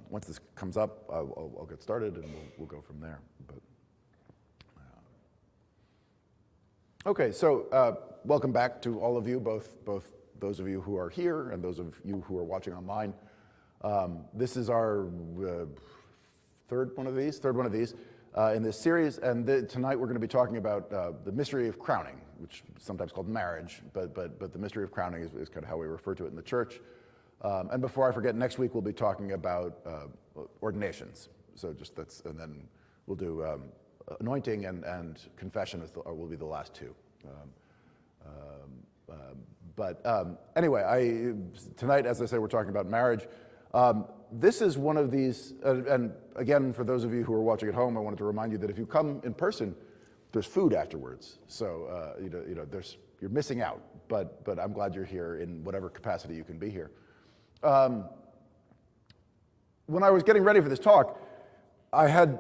once this comes up, I'll get started and we'll go from there. Okay, so welcome back to all of you, both those of you who are here and those of you who are watching online. This is our third one of these in this series, and tonight we're going to be talking about the mystery of crowning, which is sometimes called marriage, but the mystery of crowning is kind of how we refer to it in the church. And before I forget, next week we'll be talking about ordinations. So and then we'll do anointing and confession will be the last two. Anyway, tonight, as I say, we're talking about marriage. This is one of these, and again, for those of you who are watching at home, I wanted to remind you that if you come in person, there's food afterwards. So you're missing out, but I'm glad you're here in whatever capacity you can be here. When I was getting ready for this talk, I had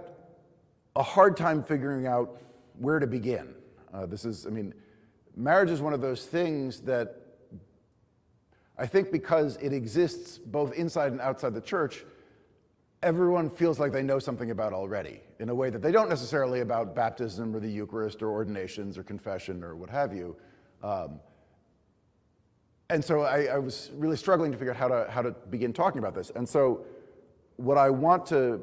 a hard time figuring out where to begin. Marriage is one of those things that I think because it exists both inside and outside the church, everyone feels like they know something about already in a way that they don't necessarily about baptism or the Eucharist or ordinations or confession or what have you. And so I was really struggling to figure out how to begin talking about this. And so what I want to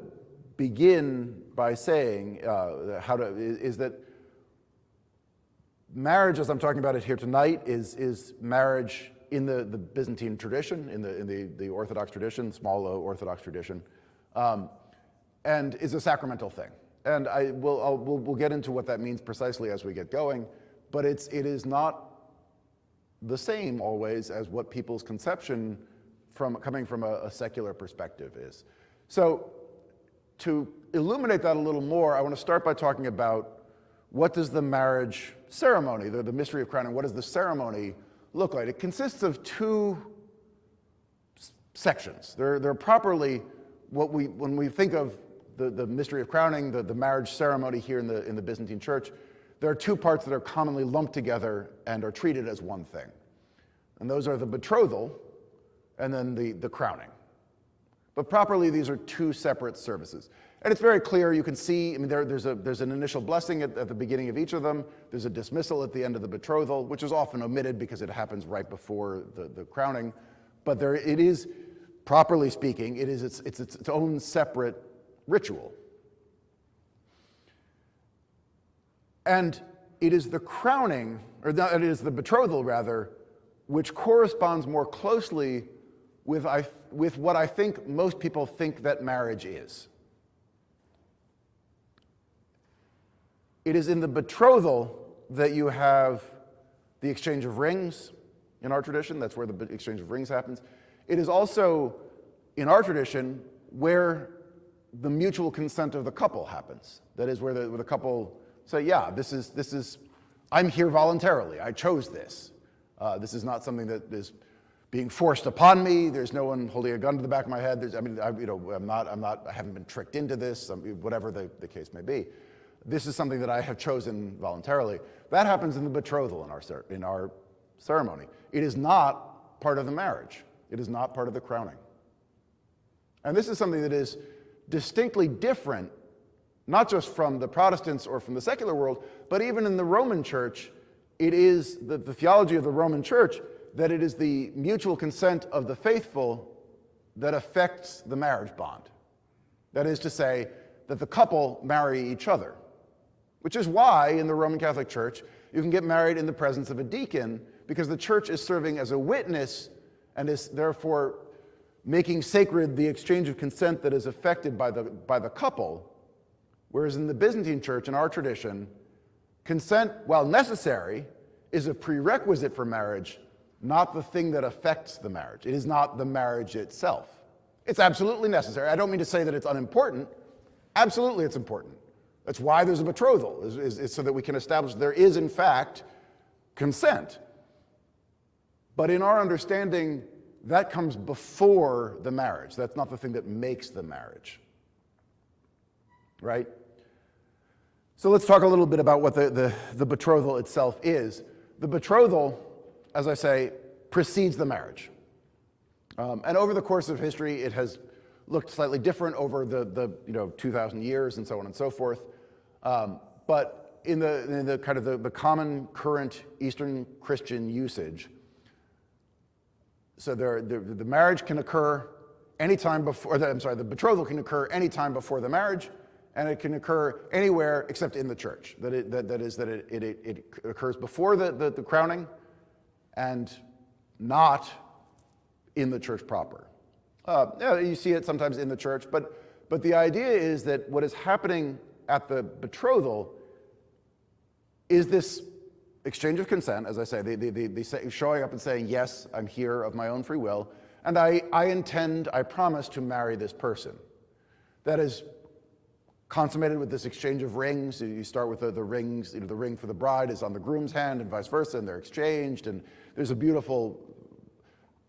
begin by saying is that marriage, as I'm talking about it here tonight, is marriage in the Byzantine tradition, in the Orthodox tradition, small O Orthodox tradition, and is a sacramental thing. And we'll get into what that means precisely as we get going, but it is not the same always as what people's conception coming from a secular perspective is. So to illuminate that a little more, I want to start by talking about what does the marriage ceremony, the mystery of crowning, what does the ceremony look like? It consists of two sections. They're properly when we think of the mystery of crowning, the marriage ceremony here in the Byzantine Church, there are two parts that are commonly lumped together and are treated as one thing. And those are the betrothal and then the crowning. But properly, these are two separate services. And it's very clear, you can see, there's an initial blessing at the beginning of each of them. There's a dismissal at the end of the betrothal, which is often omitted because it happens right before the crowning. But it is, properly speaking, it's its own separate ritual. And it is the crowning, it is the betrothal rather, which corresponds more closely with what I think most people think that marriage is. It is in the betrothal that you have the exchange of rings in our tradition. That's where the exchange of rings happens. It is also, in our tradition, where the mutual consent of the couple happens. That is where the couple say, yeah, this is, I'm here voluntarily. I chose this. This is not something that is being forced upon me. There's no one holding a gun to the back of my head. I haven't been tricked into this, whatever the case may be. This is something that I have chosen voluntarily. That happens in the betrothal in our ceremony. It is not part of the marriage. It is not part of the crowning. And this is something that is distinctly different, not just from the Protestants or from the secular world, but even in the Roman Church. It is the theology of the Roman Church that it is the mutual consent of the faithful that affects the marriage bond. That is to say, that the couple marry each other, which is why in the Roman Catholic Church you can get married in the presence of a deacon, because the church is serving as a witness and is therefore making sacred the exchange of consent that is effected by the couple, whereas in the Byzantine Church, in our tradition, consent, while necessary, is a prerequisite for marriage, not the thing that affects the marriage. It is not the marriage itself. It's absolutely necessary. I don't mean to say that it's unimportant. Absolutely it's important. That's why there's a betrothal, is so that we can establish there is, in fact, consent. But in our understanding, that comes before the marriage. That's not the thing that makes the marriage. Right? So let's talk a little bit about what the betrothal itself is. The betrothal, as I say, precedes the marriage. And over the course of history, it has looked slightly different over the 2,000 years and so on and so forth. But in the kind of the common current Eastern Christian usage, so the marriage can occur anytime before, the betrothal can occur anytime before the marriage, and it can occur anywhere except in the church. That it occurs before the crowning and not in the church proper. You see it sometimes in the church, but the idea is that what is happening at the betrothal is this exchange of consent, as I say, they say, showing up and saying, yes, I'm here of my own free will, and I promise to marry this person. That is consummated with this exchange of rings. You start with the rings, the ring for the bride is on the groom's hand and vice versa, and they're exchanged, and there's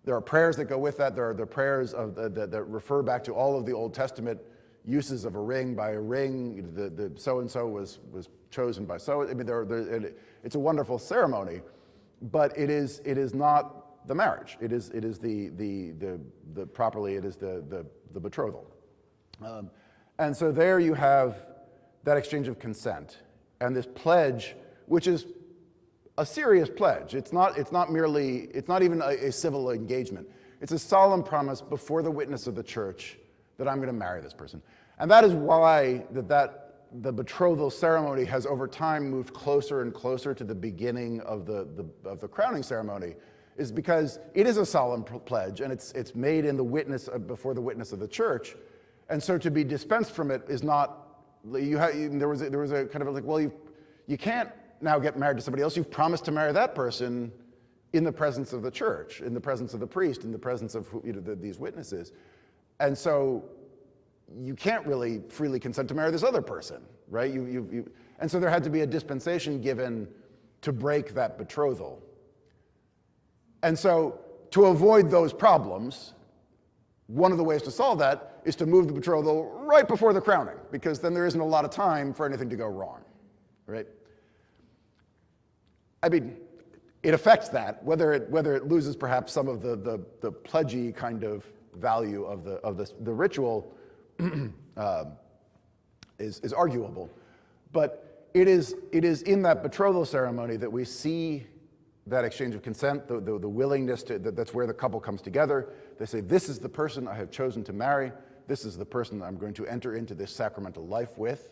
there are prayers that go with that. There are the prayers that refer back to all of the Old Testament uses of a ring. By a ring, the so-and-so was chosen by so. I mean, it's a wonderful ceremony, but it is not the marriage. It is the betrothal. And so there you have that exchange of consent and this pledge, which is a serious pledge. It's not even a civil engagement. It's a solemn promise before the witness of the church that I'm going to marry this person. And that is why the betrothal ceremony has over time moved closer and closer to the beginning of the crowning ceremony, is because it is a solemn pledge, and it's made in the witness before the witness of the church. And so to be dispensed from it is not, there was a kind of like, well, you can't now get married to somebody else. You've promised to marry that person in the presence of the church, in the presence of the priest, in the presence of these witnesses. And so you can't really freely consent to marry this other person, right? And so there had to be a dispensation given to break that betrothal. And so to avoid those problems, one of the ways to solve that is to move the betrothal right before the crowning, because then there isn't a lot of time for anything to go wrong, right? I mean, it affects that. Whether it loses perhaps some of the pledgy kind of value of the ritual is arguable, but it is in that betrothal ceremony that we see that exchange of consent, the willingness to, that's where the couple comes together. They say, this is the person I have chosen to marry. This is the person I'm going to enter into this sacramental life with.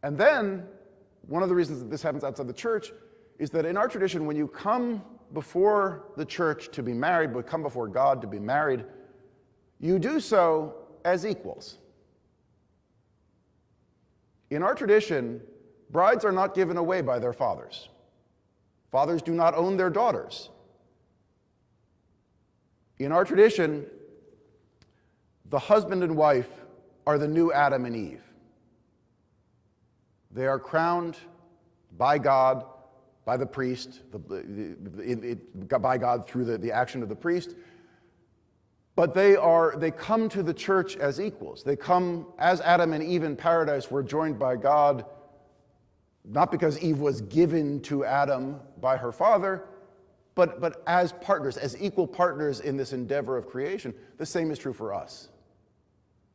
And then, one of the reasons that this happens outside the church is that in our tradition, when you come before the church to be married, but come before God to be married, you do so as equals. In our tradition, brides are not given away by their fathers. Fathers do not own their daughters. In our tradition, the husband and wife are the new Adam and Eve. They are crowned by God, by the priest, by God through the action of the priest. But they come to the church as equals. They come as Adam and Eve in paradise were joined by God, not because Eve was given to Adam by her father, but as partners, as equal partners in this endeavor of creation. The same is true for us.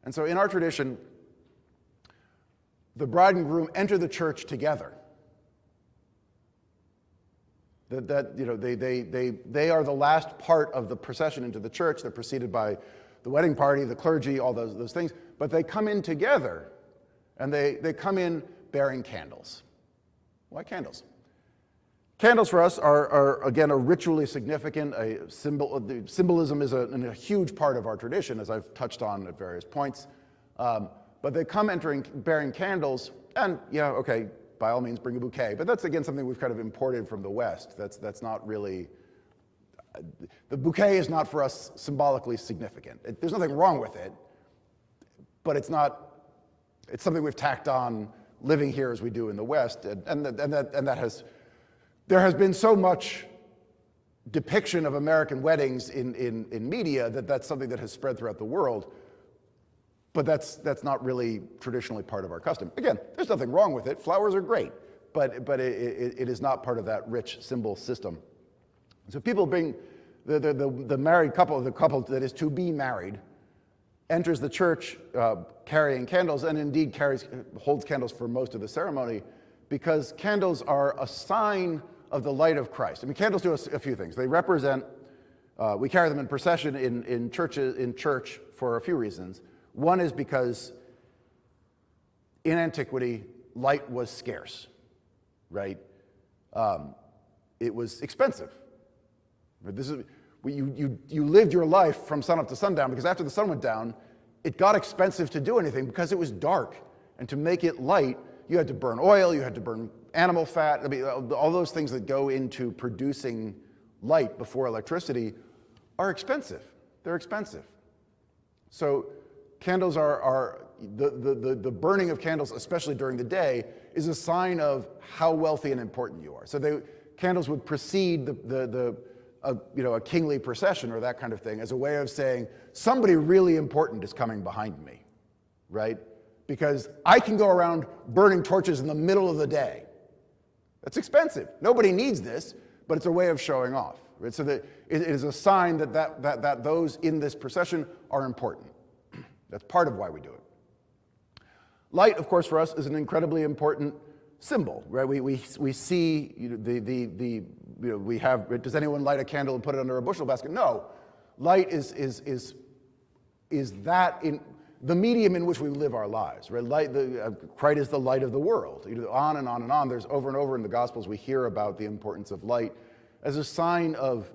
And so in our tradition, the bride and groom enter the church together. They are the last part of the procession into the church. They're preceded by the wedding party, the clergy, all those things. But they come in together, and they come in bearing candles. Why candles? Candles for us are again, a ritually significant, symbolism is a huge part of our tradition, as I've touched on at various points. But they come bearing candles, and yeah, okay, by all means bring a bouquet. But that's again something we've kind of imported from the West. That's not really, the bouquet is not for us symbolically significant. There's nothing wrong with it, but it's something we've tacked on living here as we do in the West, there has been so much depiction of American weddings in media that's something that has spread throughout the world, but that's not really traditionally part of our custom. Again, there's nothing wrong with it. Flowers are great, but it is not part of that rich symbol system. So people bring the married couple, the couple that is to be married, enters the church carrying candles, and indeed holds candles for most of the ceremony, because candles are a sign of the light of Christ. I mean, candles do a few things. They represent, we carry them in procession in church for a few reasons. One is because in antiquity, light was scarce, right? It was expensive. You lived your life from sunup to sundown, because after the sun went down, it got expensive to do anything because it was dark. And to make it light, you had to burn oil, you had to burn animal fat. I mean, all those things that go into producing light before electricity are expensive. They're expensive. So candles are the burning of candles, especially during the day, is a sign of how wealthy and important you are. So candles would precede a kingly procession or that kind of thing as a way of saying somebody really important is coming behind me, right? Because I can go around burning torches in the middle of the day. That's expensive. Nobody needs this, but it's a way of showing off, right? So that it is a sign that those in this procession are important. That's part of why we do it. Light, of course, for us is an incredibly important symbol, right? We see we have. Does anyone light a candle and put it under a bushel basket? No, light is that in the medium in which we live our lives, right? Light, Christ is the light of the world. On and on and on. There's over and over in the Gospels we hear about the importance of light as a sign of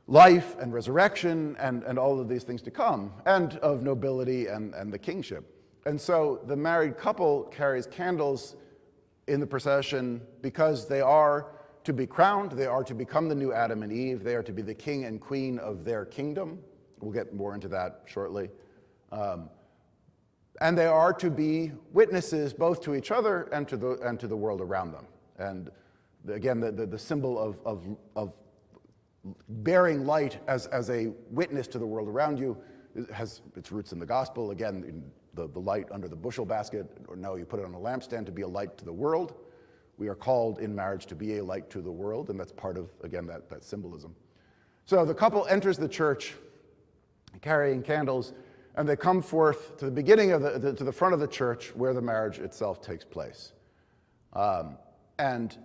life and resurrection and all of these things to come, and of nobility and the kingship. And so the married couple carries candles in the procession because they are to be crowned, they are to become the new Adam and Eve, they are to be the king and queen of their kingdom. We'll get more into that shortly. And they are to be witnesses both to each other and to the world around them. And again, the symbol of bearing light as a witness to the world around you has its roots in the gospel. Again, in the light under the bushel basket, or no, you put it on a lampstand to be a light to the world. We are called in marriage to be a light to the world, and that's part of, again, that symbolism. So the couple enters the church carrying candles, and they come forth to the beginning of to the front of the church where the marriage itself takes place. And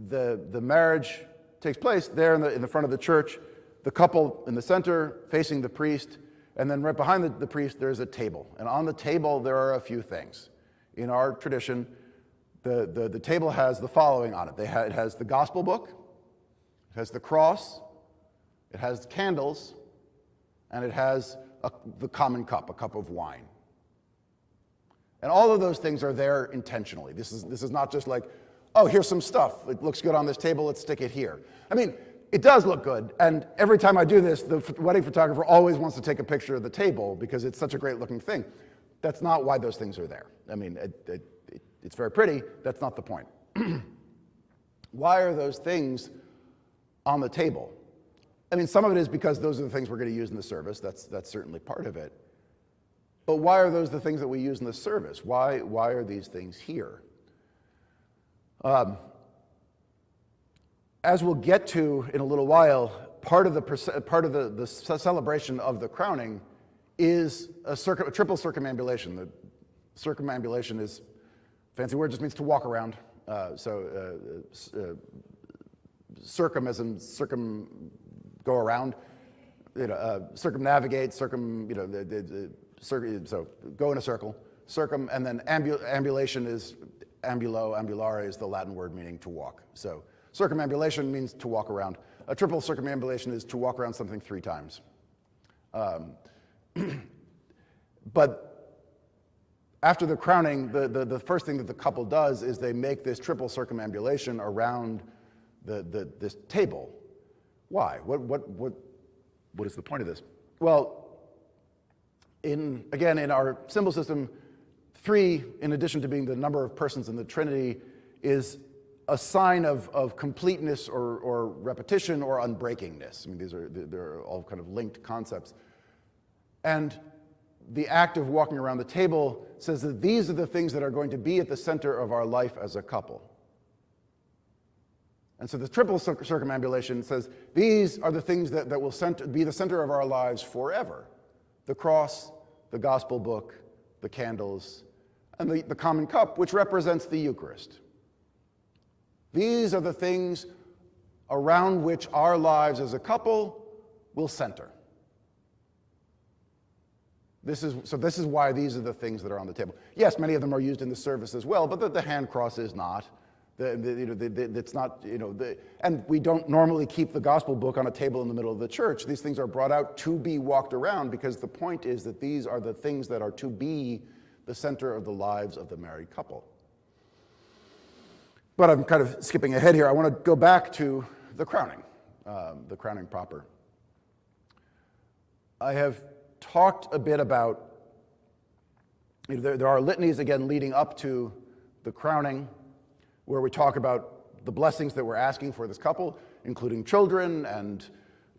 the marriage takes place there in the front of the church, the couple in the center facing the priest, and then right behind the priest there's a table. And on the table there are a few things. In our tradition, the table has the following on it. It has the gospel book, it has the cross, it has candles, and it has the common cup, a cup of wine. And all of those things are there intentionally. This is not just like, oh, here's some stuff. It looks good on this table, let's stick it here. I mean, it does look good, and every time I do this, the wedding photographer always wants to take a picture of the table because it's such a great looking thing. That's not why those things are there. I mean, it's very pretty, that's not the point. Why are those things on the table? I mean, some of it is because those are the things we're going to use in the service. That's certainly part of it. But why are those the things that we use in the service? Why are these things here? As we'll get to in a little while, part of the celebration of the crowning is a triple circumambulation. The circumambulation is a fancy word, just means to walk around. Circum as in go around, circumnavigate, so go in a circle, and then ambulation is ambulare is the Latin word meaning to walk. So circumambulation means to walk around. A triple circumambulation is to walk around something 3 times. But after the crowning, the first thing that the couple does is they make this triple circumambulation around this table. Why? What is the point of this? Well, in our symbol system, 3, in addition to being the number of persons in the Trinity, is a sign of completeness or repetition or unbreakingness. I mean, they're all kind of linked concepts. And the act of walking around the table says that these are the things that are going to be at the center of our life as a couple. And so the triple circumambulation says these are the things that will be the center of our lives forever. the cross, the gospel book, the candles, and the common cup, which represents the Eucharist. These are the things around which our lives as a couple will center. This is why these are the things that are on the table. Yes, many of them are used in the service as well, but the hand cross is not. It's not, and we don't normally keep the gospel book on a table in the middle of the church. These things are brought out to be walked around because the point is that these are the things that are to be the center of the lives of the married couple. But I'm kind of skipping ahead here. I want to go back to the crowning proper. I have talked a bit about, there are litanies, again, leading up to the crowning, where we talk about the blessings that we're asking for this couple, including children and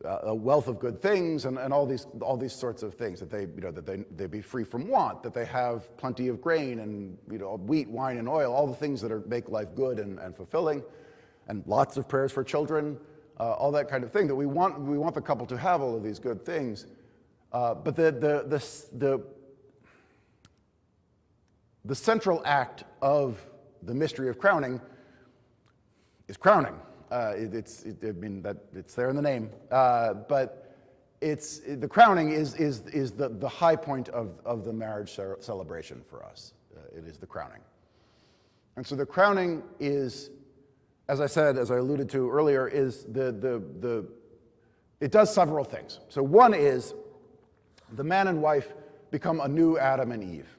a wealth of good things and all these sorts of things, that they be free from want, that they have plenty of grain and wheat, wine, and oil, all the things that make life good and fulfilling, and lots of prayers for children, all that kind of thing, that we want the couple to have all of these good things. But the central act of the mystery of crowning is crowning. It's there in the name, but the crowning is the high point of the marriage celebration for us. It is the crowning, and so the crowning is, as I alluded to earlier, is it does several things. So one is the man and wife become a new Adam and Eve.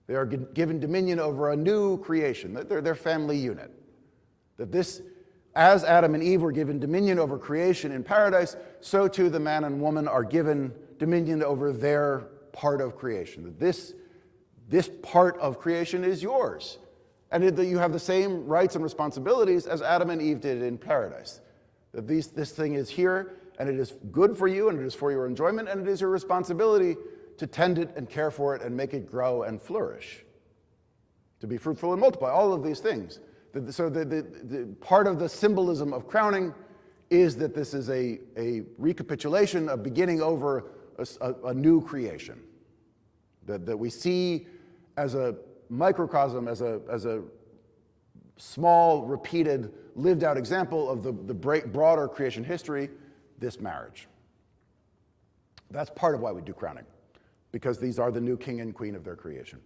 They are given dominion over a new creation. They're their family unit. That this, as Adam and Eve were given dominion over creation in paradise, so too the man and woman are given dominion over their part of creation. That this part of creation is yours. And that you have the same rights and responsibilities as Adam and Eve did in paradise. That this thing is here, and it is good for you, and it is for your enjoyment, and it is your responsibility to tend it and care for it and make it grow and flourish, to be fruitful and multiply, all of these things. So the part of the symbolism of crowning is that this is a recapitulation, a beginning over a new creation, that we see as a microcosm, as a small, repeated, lived out example of the broader creation history, this marriage. That's part of why we do crowning, because these are the new king and queen of their creation.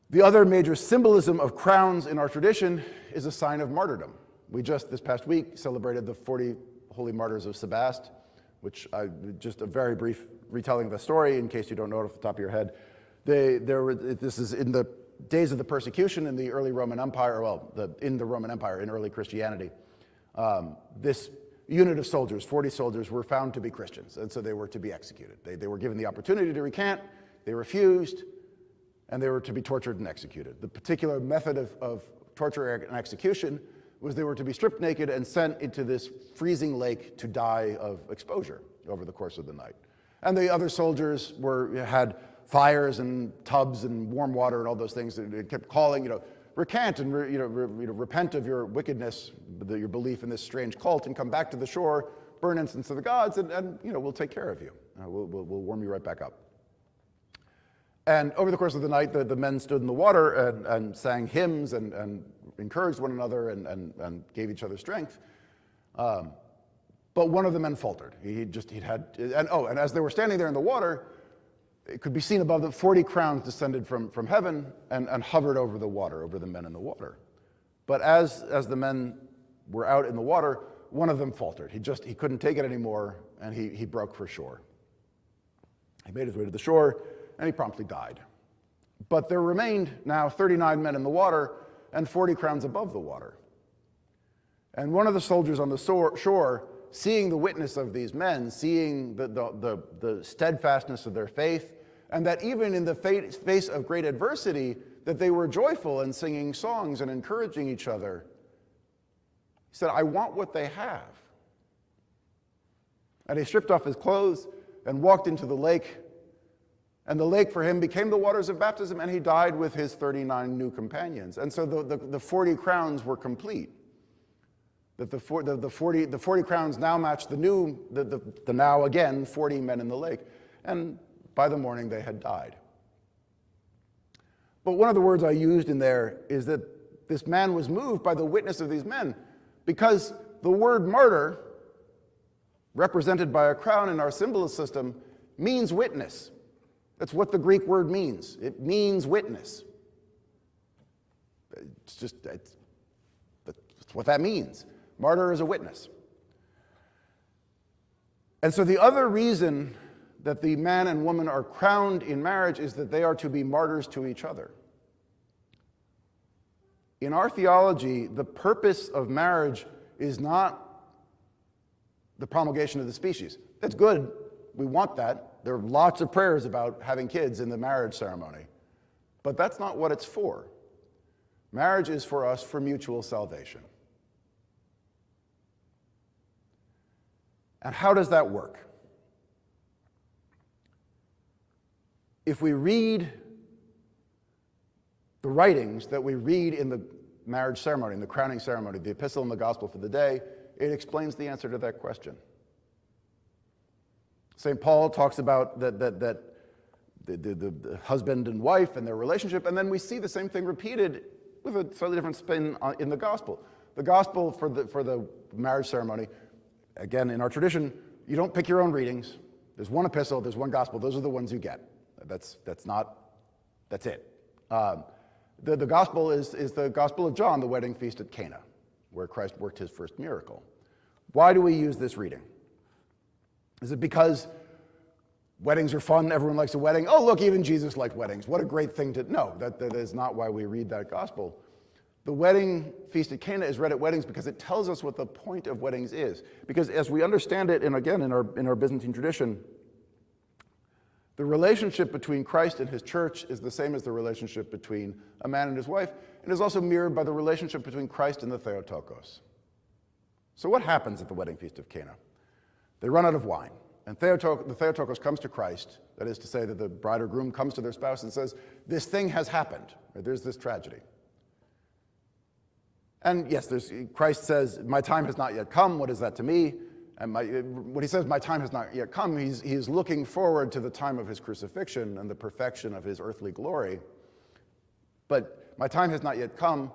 The other major symbolism of crowns in our tradition is a sign of martyrdom. We just, this past week, celebrated the 40 holy martyrs of Sebast, which just a very brief retelling of the story, in case you don't know it off the top of your head. This is in the days of the persecution in the early Roman Empire, in the Roman Empire, in early Christianity. This unit of soldiers, 40 soldiers, were found to be Christians, and so they were to be executed. They were given the opportunity to recant, they refused, and they were to be tortured and executed. The particular method of torture and execution was they were to be stripped naked and sent into this freezing lake to die of exposure over the course of the night. And the other soldiers had fires and tubs and warm water and all those things. It kept calling, recant and repent of your wickedness, your belief in this strange cult, and come back to the shore, burn incense to the gods, and we'll take care of you. We'll warm you right back up. And over the course of the night, the men stood in the water and sang hymns and encouraged one another and gave each other strength. But one of the men faltered. And as they were standing there in the water, it could be seen above them 40 crowns descended from heaven and hovered over the water, over the men in the water. But as the men were out in the water, one of them faltered. He couldn't take it anymore, and he broke for shore. He made his way to the shore, and he promptly died. But there remained now 39 men in the water and 40 crowns above the water. And one of the soldiers on the shore, seeing the witness of these men, seeing the steadfastness of their faith, and that even in the face of great adversity, that they were joyful and singing songs and encouraging each other, he said, "I want what they have." And he stripped off his clothes and walked into the lake. And the lake for him became the waters of baptism, and he died with his 39 new companions. And so the 40 crowns were complete. That the 40 crowns now match the now again 40 men in the lake. and by the morning they had died. But one of the words I used in there is that this man was moved by the witness of these men, because the word martyr, represented by a crown in our symbolist system, means witness. That's what the Greek word means. It means witness. That's what that means. Martyr is a witness. And so the other reason that the man and woman are crowned in marriage is that they are to be martyrs to each other. In our theology, the purpose of marriage is not the promulgation of the species. That's good. We want that. There are lots of prayers about having kids in the marriage ceremony. But that's not what it's for. Marriage is for us for mutual salvation. And how does that work? If we read the writings that we read in the marriage ceremony, in the crowning ceremony, the epistle and the gospel for the day, it explains the answer to that question. St. Paul talks about the husband and wife and their relationship, and then we see the same thing repeated with a slightly different spin in the gospel. The gospel for the marriage ceremony, again, in our tradition, you don't pick your own readings. There's one epistle, there's one gospel. Those are the ones you get. That's it. The gospel is the Gospel of John, the wedding feast at Cana, where Christ worked his first miracle. Why do we use this reading? Is it because weddings are fun, everyone likes a wedding? Oh, look, even Jesus liked weddings. What a great thing to... No, that is not why we read that gospel. The wedding feast at Cana is read at weddings because it tells us what the point of weddings is. Because as we understand it, and again, in our Byzantine tradition, the relationship between Christ and his church is the same as the relationship between a man and his wife, and is also mirrored by the relationship between Christ and the Theotokos. So what happens at the wedding feast of Cana? They run out of wine, and the Theotokos comes to Christ, that is to say that the bride or groom comes to their spouse and says, this thing has happened, right? There's this tragedy. And yes, Christ says, my time has not yet come, what is that to me? And when he says, my time has not yet come, he's looking forward to the time of his crucifixion and the perfection of his earthly glory. But my time has not yet come.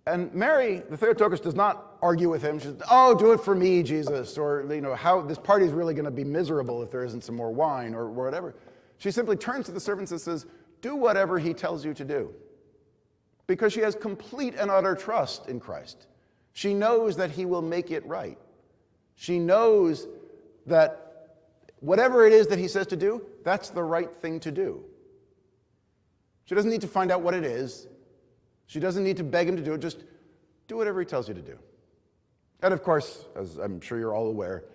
And Mary, the Theotokos, does not argue with him. She says, oh, do it for me, Jesus, or how this party is really going to be miserable if there isn't some more wine, or whatever. She simply turns to the servants and says, do whatever he tells you to do. Because she has complete and utter trust in Christ. She knows that he will make it right. She knows that whatever it is that he says to do, that's the right thing to do. She doesn't need to find out what it is. She doesn't need to beg him to do it. Just do whatever he tells you to do. And of course, as I'm sure you're all aware,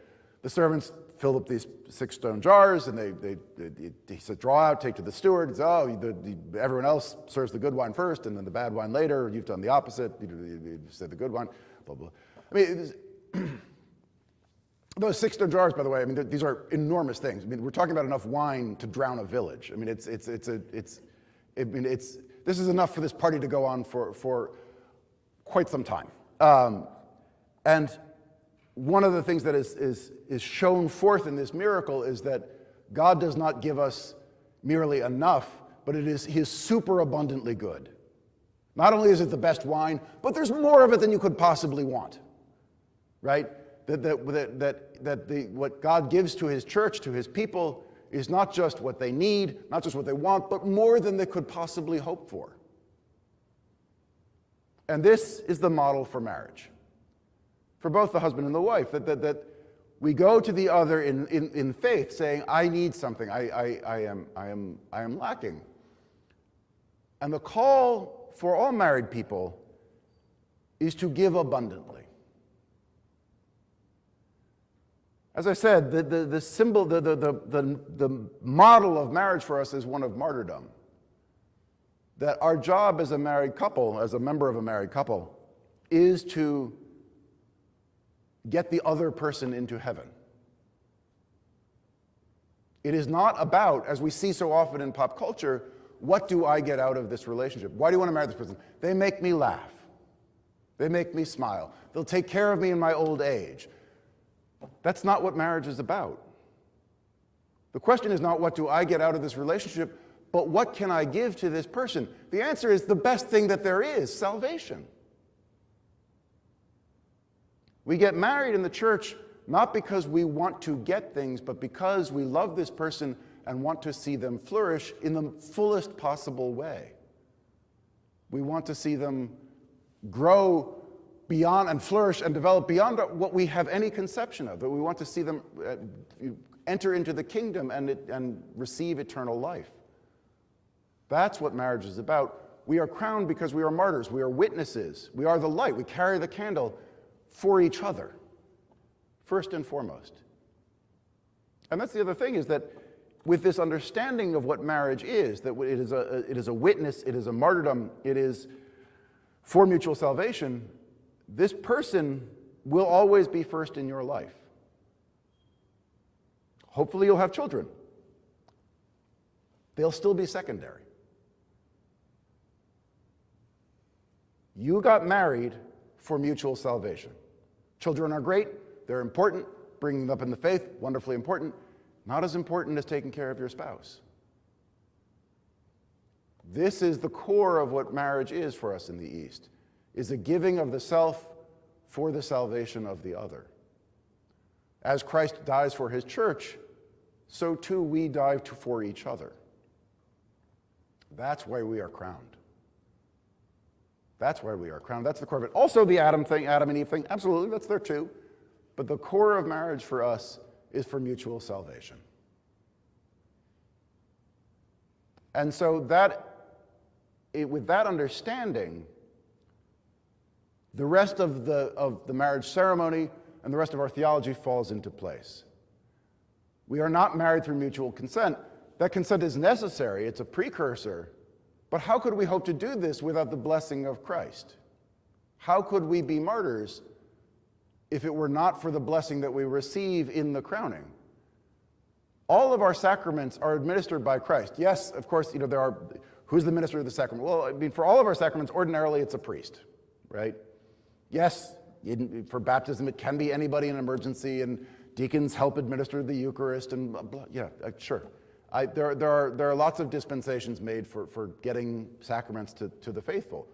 the servants filled up these 6 stone jars, and he said, draw out, take to the steward. He said, everyone else serves the good wine first, and then the bad wine later. You've done the opposite. You said the good wine, blah, blah. I mean, those 6 stone jars, by the way, I mean, these are enormous things. I mean, we're talking about enough wine to drown a village. I mean, this is enough for this party to go on for quite some time. And one of the things that is shown forth in this miracle is that God does not give us merely enough, but he is super abundantly good. Not only is it the best wine, but there's more of it than you could possibly want, right? What God gives to his church, to his people, is not just what they need, not just what they want, but more than they could possibly hope for. And this is the model for marriage, for both the husband and the wife, that we go to the other in faith, saying, I need something, I am lacking. And the call for all married people is to give abundantly. As I said, the symbol, the model of marriage for us is one of martyrdom. That our job as a married couple, as a member of a married couple, is to get the other person into heaven. It is not about, as we see so often in pop culture, what do I get out of this relationship? Why do you want to marry this person? They make me laugh. They make me smile. They'll take care of me in my old age. That's not what marriage is about. The question is not what do I get out of this relationship, but what can I give to this person? The answer is the best thing that there is, salvation. We get married in the church not because we want to get things, but because we love this person and want to see them flourish in the fullest possible way. We want to see them grow beyond and flourish and develop beyond what we have any conception of. That we want to see them enter into the kingdom and receive eternal life. That's what marriage is about. We are crowned because we are martyrs. We are witnesses. We are the light. We carry the candle for each other, first and foremost. And that's the other thing, is that with this understanding of what marriage is, that it is a witness, it is a martyrdom, it is for mutual salvation, this person will always be first in your life. Hopefully you'll have children. They'll still be secondary. You got married for mutual salvation. Children are great, they're important, bringing them up in the faith, wonderfully important. Not as important as taking care of your spouse. This is the core of what marriage is for us in the East, is a giving of the self for the salvation of the other. As Christ dies for his church, so too we die for each other. That's why we are crowned. That's why we are crowned. That's the core of it. Also the Adam and Eve thing, absolutely, that's there too. But the core of marriage for us is for mutual salvation. And so with that understanding, the rest of the marriage ceremony and the rest of our theology falls into place. We are not married through mutual consent. That consent is necessary, it's a precursor, but how could we hope to do this without the blessing of Christ? How could we be martyrs if it were not for the blessing that we receive in the crowning? All of our sacraments are administered by Christ. Yes, of course, who's the minister of the sacrament? Well, I mean, for all of our sacraments, ordinarily it's a priest, right? Yes, for baptism, it can be anybody in an emergency, and deacons help administer the Eucharist, and blah, blah. Yeah, sure. There are lots of dispensations made for getting sacraments to the faithful.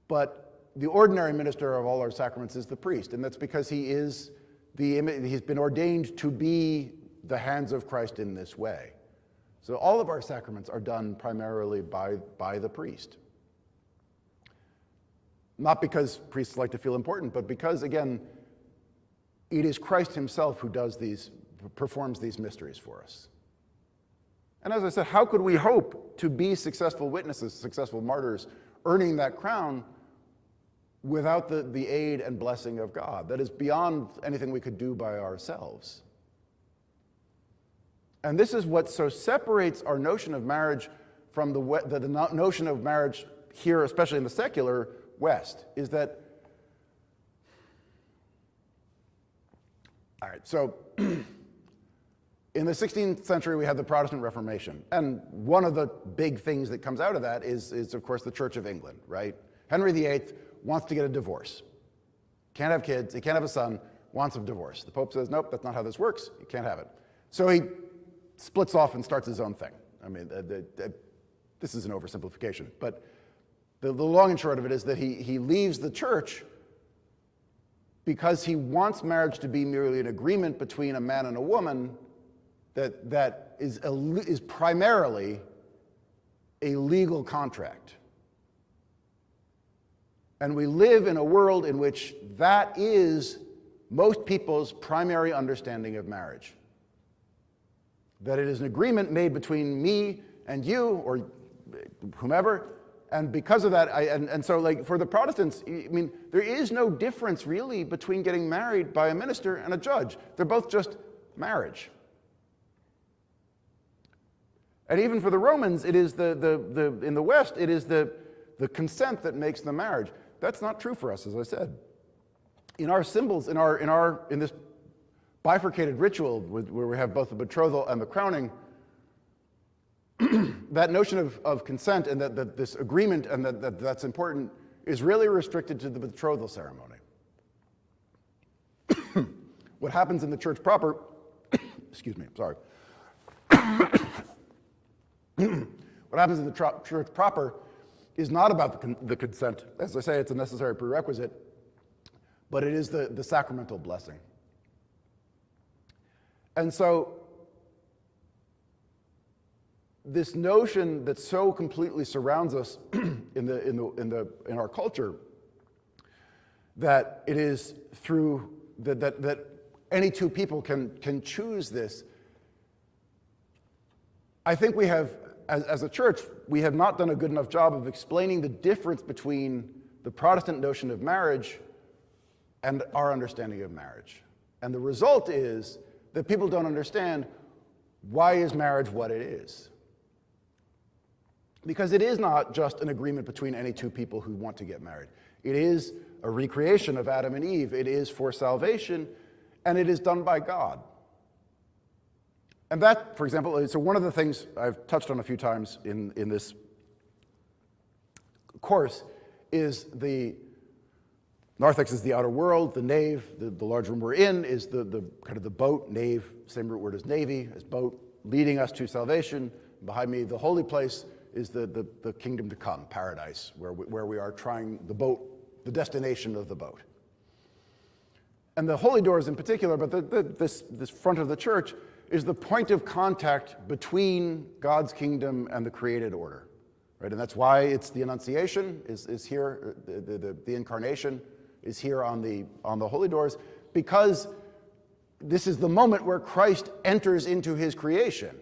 But the ordinary minister of all our sacraments is the priest, and that's because he's been ordained to be the hands of Christ in this way. So all of our sacraments are done primarily by the priest. Not because priests like to feel important, but because, again, it is Christ himself who performs these mysteries for us. And as I said, how could we hope to be successful witnesses, successful martyrs, earning that crown without the aid and blessing of God? That is beyond anything we could do by ourselves. And this is what so separates our notion of marriage from the notion of marriage here, especially in the secular West, is that, all right, so in the 16th century, we had the Protestant Reformation. And one of the big things that comes out of that is of course, the Church of England, right? Henry VIII wants to get a divorce. Can't have kids, he can't have a son, wants a divorce. The Pope says, nope, that's not how this works, you can't have it. So he splits off and starts his own thing. I mean, this is an oversimplification, but the long and short of it is that he leaves the church because he wants marriage to be merely an agreement between a man and a woman that is primarily a legal contract. And we live in a world in which that is most people's primary understanding of marriage. That it is an agreement made between me and you, or whomever, and because of that, and so like for the Protestants, I mean, there is no difference really between getting married by a minister and a judge. They're both just marriage. And even for the Romans, it is in the West, it is the consent that makes the marriage. That's not true for us, as I said. In our symbols, in this bifurcated ritual where we have both the betrothal and the crowning, that notion of consent and that this agreement and that's important is really restricted to the betrothal ceremony. What happens in the church proper excuse me, sorry. What happens in the church proper is not about the consent. As I say, it's a necessary prerequisite, but it is the sacramental blessing. And so this notion that so completely surrounds us in our culture, that it is through that any two people can choose this, I think we have, as a church, we have not done a good enough job of explaining the difference between the Protestant notion of marriage and our understanding of marriage. And the result is that people don't understand, why is marriage what it is? Because it is not just an agreement between any two people who want to get married. It is a recreation of Adam and Eve. It is for salvation, and it is done by God. And that, for example, so one of the things I've touched on a few times in this course is the narthex is the outer world, the nave, the large room we're in is the kind of the boat, nave, same root word as navy, as boat, leading us to salvation. Behind me, the holy place is the kingdom to come, paradise, where we are trying the boat, the destination of the boat. And the holy doors in particular, but this front of the church is the point of contact between God's kingdom and the created order, right? And that's why it's the Annunciation is here, the Incarnation is here on the holy doors, because this is the moment where Christ enters into his creation.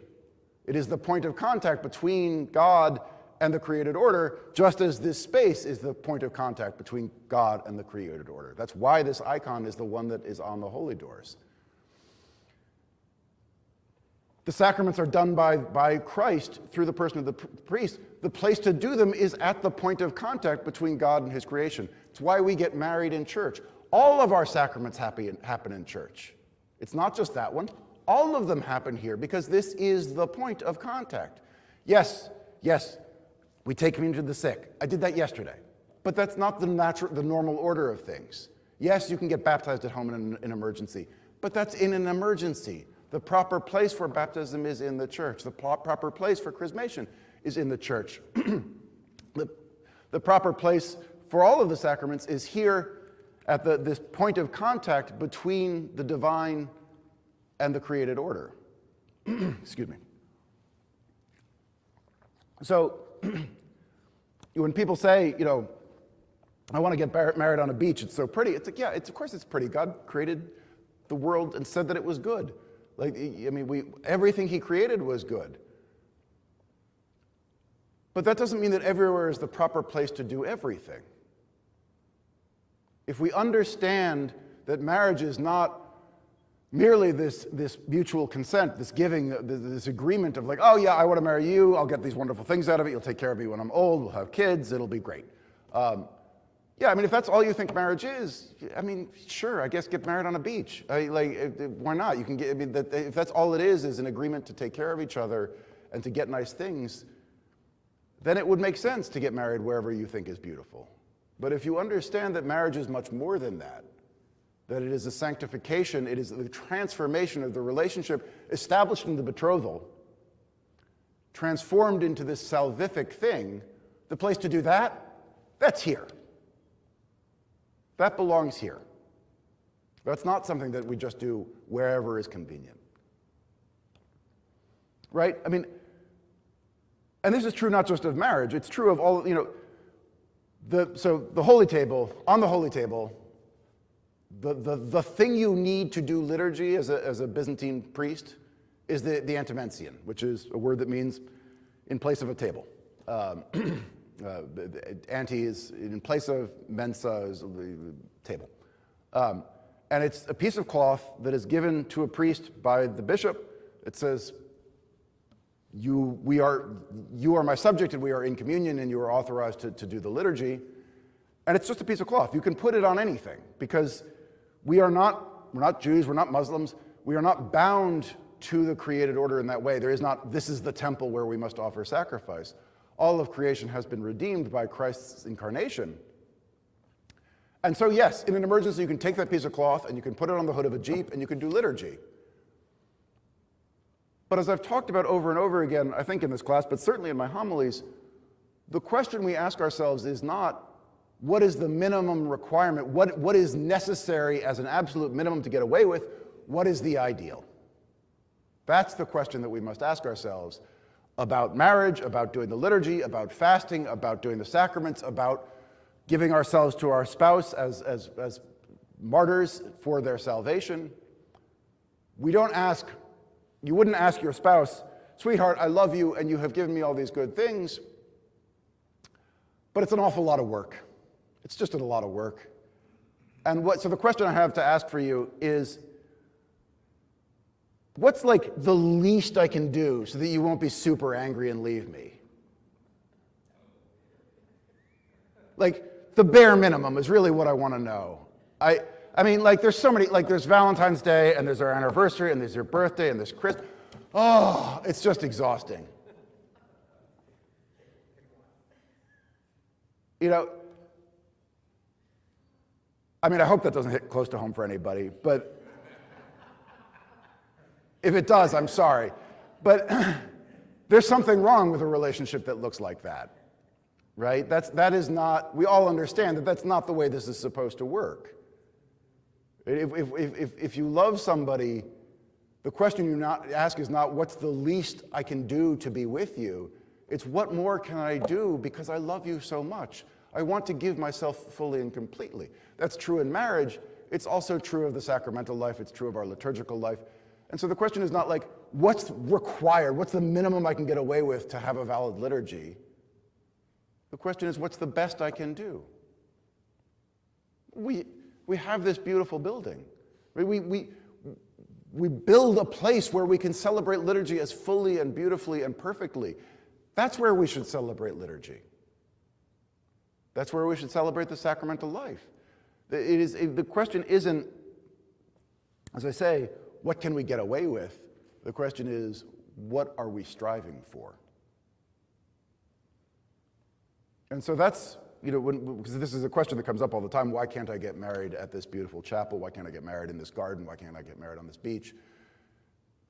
It is the point of contact between God and the created order, just as this space is the point of contact between God and the created order. That's why this icon is the one that is on the holy doors. The sacraments are done by Christ through the person of the priest. The place to do them is at the point of contact between God and his creation. It's why we get married in church. All of our sacraments happen in church. It's not just that one. All of them happen here because this is the point of contact. Yes, we take communion to the sick. I did that yesterday. But that's not the normal order of things. Yes, you can get baptized at home in an emergency, but that's in an emergency. The proper place for baptism is in the church. The proper place for chrismation is in the church. The proper place for all of the sacraments is here at this point of contact between the divine and the created order. Excuse me. So when people say, I want to get married on a beach, it's so pretty. It's like, yeah, of course it's pretty. God created the world and said that it was good. Everything he created was good. But that doesn't mean that everywhere is the proper place to do everything. If we understand that marriage is not merely this mutual consent, this giving, this agreement of oh yeah, I want to marry you, I'll get these wonderful things out of it, you'll take care of me when I'm old, we'll have kids, it'll be great. If that's all you think marriage is, sure, I guess get married on a beach. Why not? You can get. If that's all it is an agreement to take care of each other and to get nice things, then it would make sense to get married wherever you think is beautiful. But if you understand that marriage is much more than that it is a sanctification, it is the transformation of the relationship established in the betrothal, transformed into this salvific thing, the place to do that's here. That belongs here. That's not something that we just do wherever is convenient. Right? And this is true not just of marriage, it's true of all, so the holy table, on the holy table, the thing you need to do liturgy as a Byzantine priest is the antimension, which is a word that means in place of a table. Anti is in place of mensa is the table. And it's a piece of cloth that is given to a priest by the bishop. It says, you are my subject and we are in communion and you are authorized to do the liturgy. And it's just a piece of cloth. You can put it on anything because we're not Jews, we're not Muslims, we are not bound to the created order in that way. There is not, this is the temple where we must offer sacrifice. All of creation has been redeemed by Christ's incarnation. And so yes, in an emergency you can take that piece of cloth and you can put it on the hood of a Jeep and you can do liturgy. But as I've talked about over and over again, I think in this class, but certainly in my homilies, the question we ask ourselves is not, what is the minimum requirement? What is necessary as an absolute minimum to get away with? What is the ideal? That's the question that we must ask ourselves about marriage, about doing the liturgy, about fasting, about doing the sacraments, about giving ourselves to our spouse as martyrs for their salvation. We don't ask, you wouldn't ask your spouse, sweetheart, I love you and you have given me all these good things, but it's an awful lot of work. It's just a lot of work. And so the question I have to ask for you is, what's like the least I can do so that you won't be super angry and leave me? Like, the bare minimum is really what I want to know. I mean, like, there's so many, like, there's Valentine's Day, and there's our anniversary, and there's your birthday, and there's Christmas. Oh, it's just exhausting. You know, I mean, I hope that doesn't hit close to home for anybody, but if it does, I'm sorry. But there's something wrong with a relationship that looks like that, right? That is not, we all understand that that's not the way this is supposed to work. If you love somebody, the question you ask is not, what's the least I can do to be with you? It's, what more can I do because I love you so much? I want to give myself fully and completely. That's true in marriage. It's also true of the sacramental life. It's true of our liturgical life. And so the question is not like, what's required? What's the minimum I can get away with to have a valid liturgy? The question is, what's the best I can do? We have this beautiful building. We build a place where we can celebrate liturgy as fully and beautifully and perfectly. That's where we should celebrate liturgy. That's where we should celebrate the sacramental life. The question isn't, as I say, what can we get away with? The question is, what are we striving for? And so that's, you know, because this is a question that comes up all the time, why can't I get married at this beautiful chapel? Why can't I get married in this garden? Why can't I get married on this beach?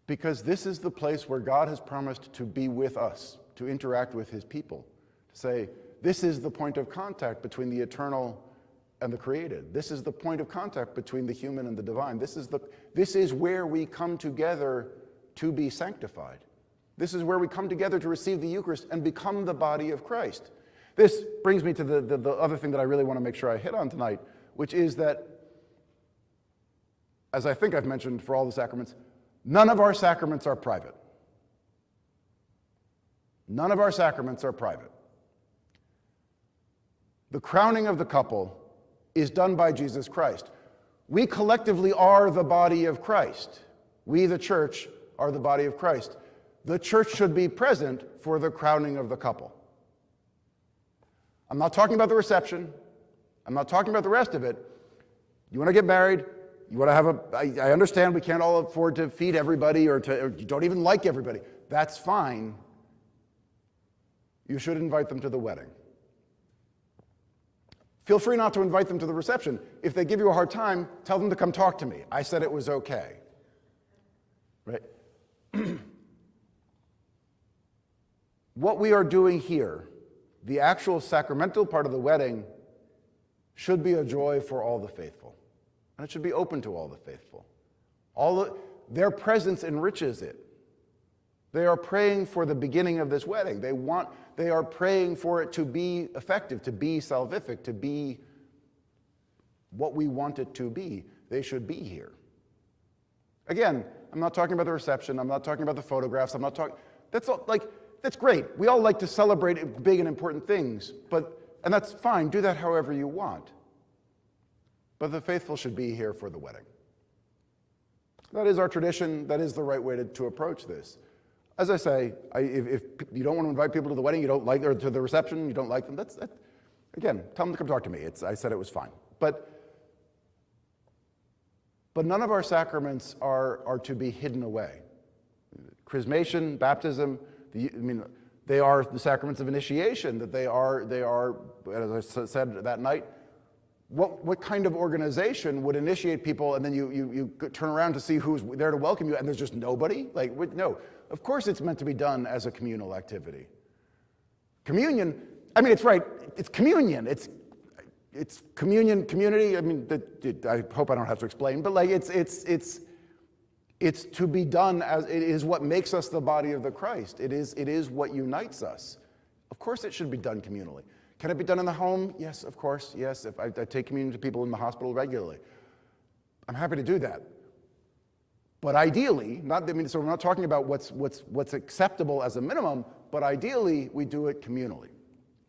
Because this is the place where God has promised to be with us, to interact with his people, to say, this is the point of contact between the eternal and the created. This is the point of contact between the human and the divine. This is where we come together to be sanctified. This is where we come together to receive the Eucharist and become the body of Christ. This brings me to the other thing that I really want to make sure I hit on tonight, which is that, as I think I've mentioned for all the sacraments, none of our sacraments are private. None of our sacraments are private. The crowning of the couple is done by Jesus Christ. We collectively are the body of Christ. We, the church, are the body of Christ. The church should be present for the crowning of the couple. I'm not talking about the reception. I'm not talking about the rest of it. You want to get married, you want to have I understand we can't all afford to feed everybody or you don't even like everybody. That's fine. You should invite them to the wedding. Feel free not to invite them to the reception. If they give you a hard time, tell them to come talk to me. I said it was okay. Right? What we are doing here, the actual sacramental part of the wedding, should be a joy for all the faithful. And it should be open to all the faithful. Their presence enriches it. They are praying for the beginning of this wedding. They are praying for it to be effective, to be salvific, to be what we want it to be. They should be here. Again, I'm not talking about the reception. I'm not talking about the photographs. I'm not talking. That's great. We all like to celebrate big and important things, and that's fine. Do that however you want. But the faithful should be here for the wedding. That is our tradition. That is the right way to approach this. As I say, if you don't want to invite people to the wedding, you don't like, or to the reception, you don't like them, again, tell them to come talk to me. I said it was fine. But none of our sacraments are to be hidden away. Chrismation, baptism, they are the sacraments of initiation, that they are, as I said that night, what kind of organization would initiate people and then you turn around to see who's there to welcome you and there's just nobody? Like, no. Of course it's meant to be done as a communal activity. Communion, I mean, it's right, it's communion. It's communion, community. I mean, I hope I don't have to explain, but like it's to be done as, it is what makes us the body of the Christ. It is what unites us. Of course it should be done communally. Can it be done in the home? Yes, of course, yes. If I take communion to people in the hospital regularly, I'm happy to do that. But ideally, so we're not talking about what's acceptable as a minimum, but ideally we do it communally.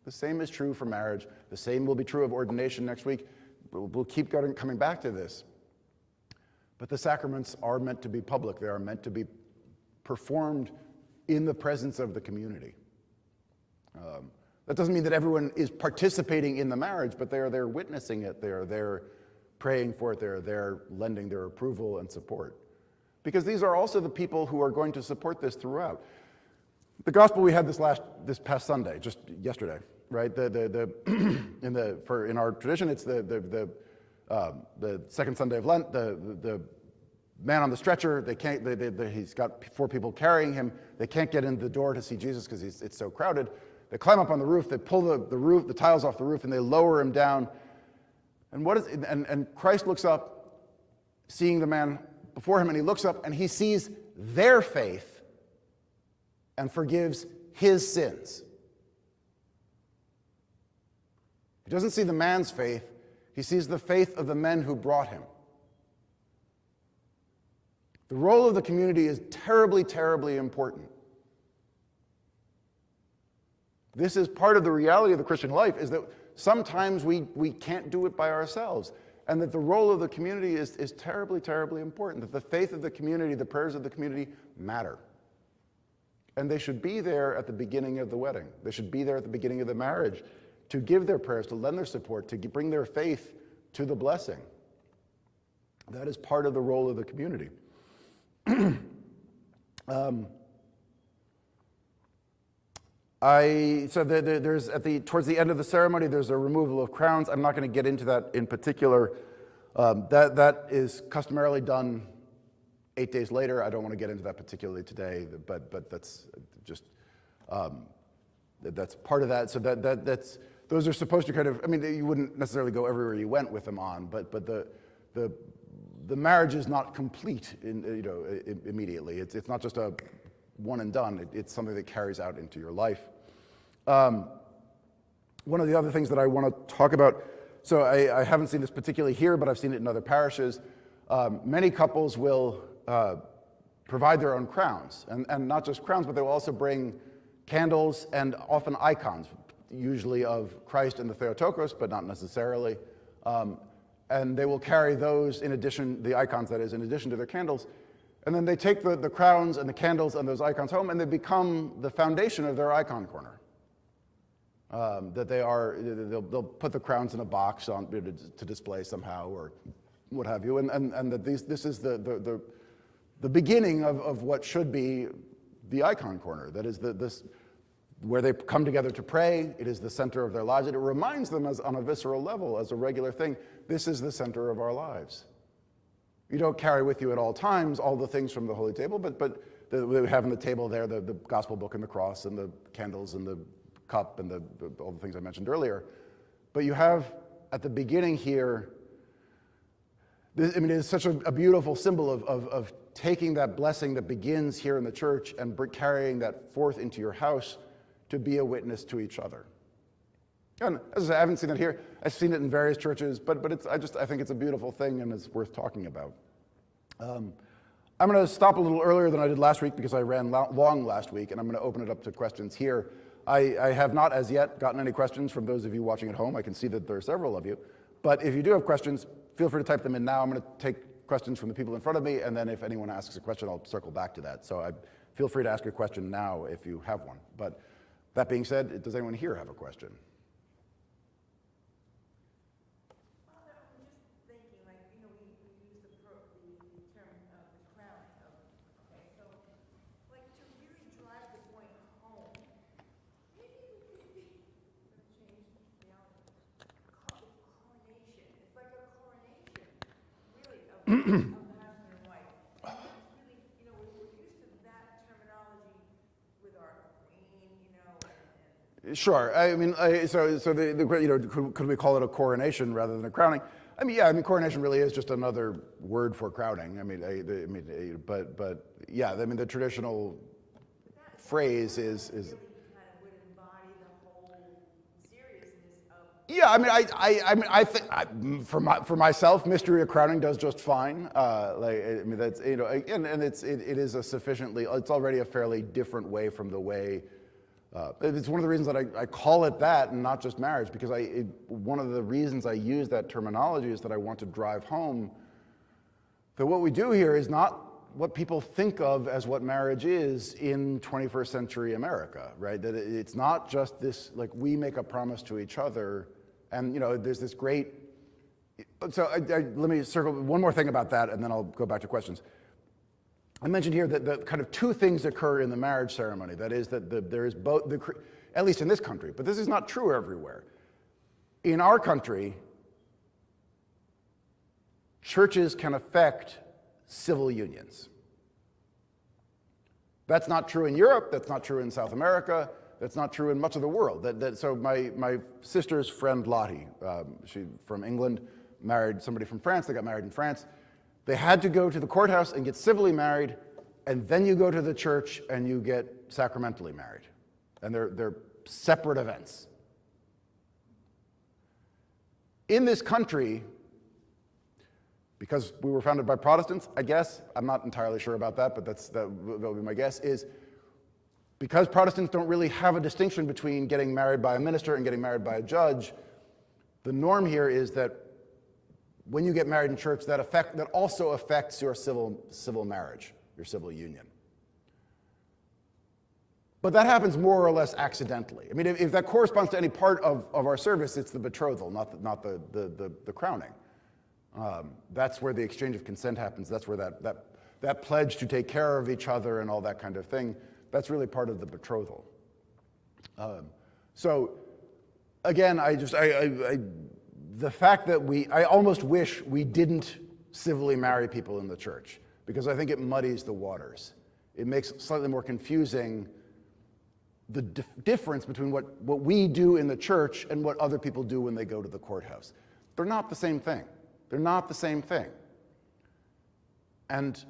The same is true for marriage. The same will be true of ordination next week. We'll keep coming back to this. But the sacraments are meant to be public. They are meant to be performed in the presence of the community. That doesn't mean that everyone is participating in the marriage, but they are there witnessing it. They are there praying for it. They are there lending their approval and support. Because these are also the people who are going to support this throughout. The gospel we had this past Sunday, just yesterday, right? In our tradition, it's the second Sunday of Lent. The man on the stretcher, he's got 4 people carrying him. They can't get into the door to see Jesus because it's so crowded. They climb up on the roof. They pull the tiles off the roof, and they lower him down. And Christ looks up, seeing the man before him, and he looks up and he sees their faith and forgives his sins. He doesn't see the man's faith. He sees the faith of the men who brought him. The role of the community is terribly, terribly important. This is part of the reality of the Christian life, is that sometimes we can't do it by ourselves, and that the role of the community is terribly, terribly important, that the faith of the community, the prayers of the community matter. And they should be there at the beginning of the wedding. They should be there at the beginning of the marriage to give their prayers, to lend their support, to bring their faith to the blessing. That is part of the role of the community. There's towards the end of the ceremony, there's a removal of crowns. I'm not going to get into that in particular. That is customarily done 8 days later. I don't want to get into that particularly today, but that's just that's part of that. So that's those are supposed to kind of, I mean, you wouldn't necessarily go everywhere you went with them on, but the marriage is not complete immediately. It's not just a one and done. It's something that carries out into your life. One of the other things that I want to talk about, so I haven't seen this particularly here, but I've seen it in other parishes. Many couples will provide their own crowns, and not just crowns, but they will also bring candles and often icons, usually of Christ and the Theotokos, but not necessarily. And they will carry those in addition, the icons that is, in addition to their candles. And then they take the crowns and the candles and those icons home, and they become the foundation of their icon corner. They'll put the crowns in a box to display somehow, or what have you, and that this is the beginning of what should be the icon corner. That is this where they come together to pray. It is the center of their lives. It reminds them, as on a visceral level, as a regular thing, this is the center of our lives. You don't carry with you at all times all the things from the Holy Table, but we have on the table there the Gospel book and the cross and the candles and the cup and all the things I mentioned earlier. But you have at the beginning here, it is such a beautiful symbol of taking that blessing that begins here in the church and carrying that forth into your house to be a witness to each other. And as I say, I haven't seen it here. I've seen it in various churches, but I think it's a beautiful thing and it's worth talking about. I'm going to stop a little earlier than I did last week because I ran long last week, and I'm going to open it up to questions here. I have not as yet gotten any questions from those of you watching at home. I can see that there are several of you. But if you do have questions, feel free to type them in now. I'm going to take questions from the people in front of me, and then if anyone asks a question, I'll circle back to that. So feel free to ask a question now if you have one. But that being said, does anyone here have a question? Sure. I mean, so could we call it a coronation rather than a crowning? I mean, yeah. I mean, coronation really is just another word for crowning. I mean, but yeah. I mean, the traditional phrase is. Really kind of would embody the whole seriousness of. Yeah. I think for myself, mystery of crowning does just fine. I mean, that's and it is a sufficiently. It's already a fairly different way from the way. It's one of the reasons that I call it that and not just marriage, because one of the reasons I use that terminology is that I want to drive home that what we do here is not what people think of as what marriage is in 21st century America, right? That it's not just this, like, we make a promise to each other, and there's this great. So let me circle one more thing about that, and then I'll go back to questions. I mentioned here that the kind of two things occur in the marriage ceremony. That is that there is both, at least in this country, but this is not true everywhere. In our country, churches can affect civil unions. That's not true in Europe. That's not true in South America. That's not true in much of the world. So my sister's friend Lottie, she from England, married somebody from France. They got married in France. They had to go to the courthouse and get civilly married, and then you go to the church and you get sacramentally married. And they're separate events. In this country, because we were founded by Protestants, I guess, I'm not entirely sure about that, but that would be my guess, is because Protestants don't really have a distinction between getting married by a minister and getting married by a judge, the norm here is that when you get married in church, that also affects your civil marriage, your civil union. But that happens more or less accidentally. I mean, if that corresponds to any part of our service, it's the betrothal, not the crowning. That's where the exchange of consent happens. That's where that pledge to take care of each other and all that kind of thing, that's really part of the betrothal. So again, the fact that I almost wish we didn't civilly marry people in the church, because I think it muddies the waters. It makes it slightly more confusing the difference between what we do in the church and what other people do when they go to the courthouse. They're not the same thing. They're not the same thing. And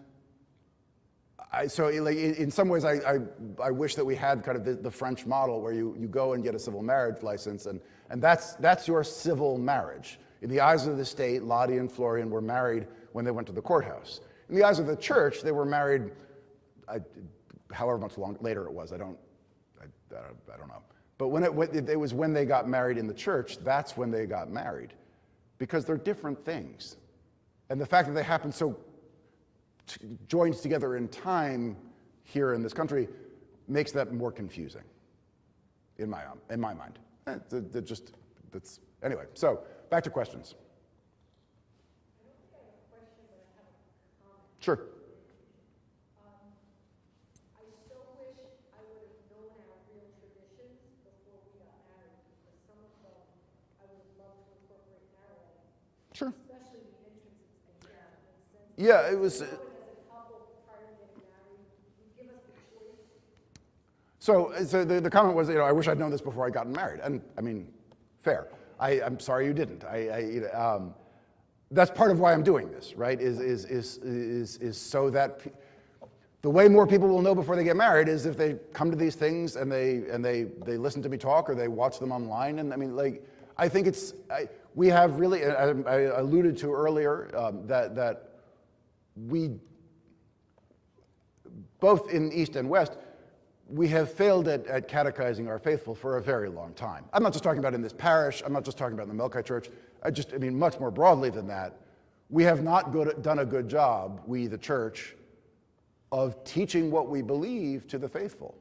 so in some ways, I wish that we had kind of the French model where you go and get a civil marriage license, and that's your civil marriage. In the eyes of the state, Lottie and Florian were married when they went to the courthouse. In the eyes of the church, they were married, however much later it was. I don't know. But it was when they got married in the church, that's when they got married, because they're different things. And the fact that they happen so joined together in time here in this country makes that more confusing, in my mind. Anyway. So back to questions. I don't think I have a question, but I have a comment. Sure. I so wish I would have known our real traditions before we got married, because some of them I would have loved to incorporate now, Sure. especially the entrances and sense. Yeah, it was. So the comment was, I wish I'd known this before I'd gotten married, and I mean, fair. I'm sorry you didn't. That's part of why I'm doing this, right? Is so that the way more people will know before they get married is if they come to these things and they listen to me talk or they watch them online, and I mean, I think we have really. I alluded to earlier that we both in East and West. We have failed at catechizing our faithful for a very long time. I'm not just talking about in this parish. I'm not just talking about in the Melkite Church. I mean, much more broadly than that. We have not done a good job, we, the church, of teaching what we believe to the faithful.